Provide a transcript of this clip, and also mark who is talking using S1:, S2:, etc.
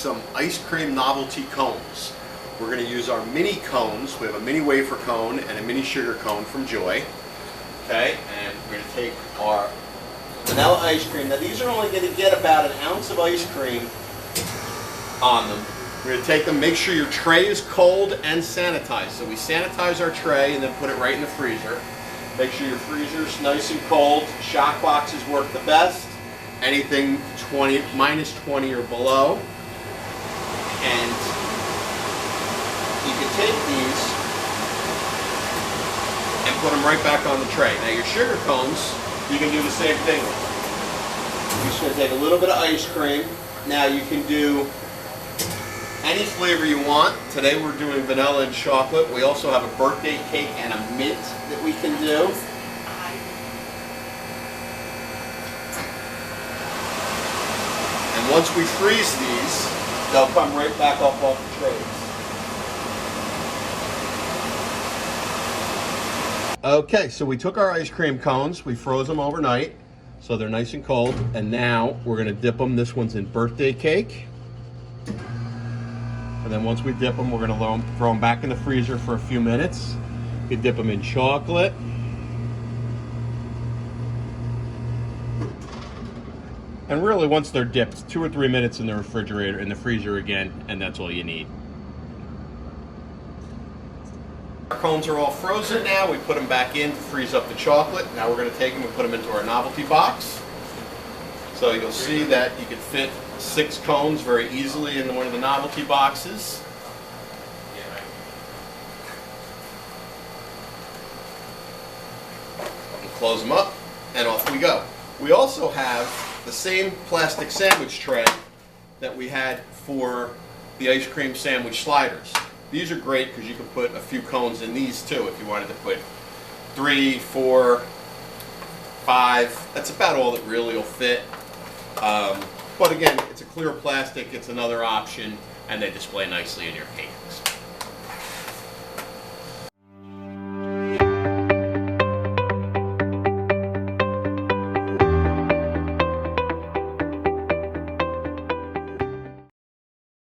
S1: some ice cream novelty cones. We're going to use our mini cones. We have a mini wafer cone and a mini sugar cone from Joy. Okay, and we're going to take our vanilla ice cream. Now these are only going to get about an ounce of ice cream on them. We're going to take them, make sure your tray is cold and sanitized. So we sanitize our tray and then put it right in the freezer. Make sure your freezer's nice and cold. Shock boxes work the best. Anything minus 20 or below. And you can take these and put them right back on the tray. Now your sugar cones, you can do the same thing with. You're just going to take a little bit of ice cream. Now you can do any flavor you want. Today we're doing vanilla and chocolate. We also have a birthday cake and a mint that we can do. And once we freeze these, they'll come right back up off the trays. Okay, so we took our ice cream cones, we froze them overnight, so they're nice and cold, and now we're going to dip them. This one's in birthday cake. And then once we dip them, we're going to throw them back in the freezer for a few minutes. You can dip them in chocolate. And really, once they're dipped, 2 or 3 minutes in the refrigerator, in the freezer again, and that's all you need. Our cones are all frozen now. We put them back in to freeze up the chocolate. Now we're going to take them and put them into our novelty box. So you'll see that you can fit 6 cones very easily in one of the novelty boxes. And close them up, and off we go. We also have the same plastic sandwich tray that we had for the ice cream sandwich sliders. These are great because you can put a few cones in these too if you wanted to put 3, 4, 5. That's about all that really will fit. But again, it's a clear plastic, it's another option, and they display nicely in your cakes.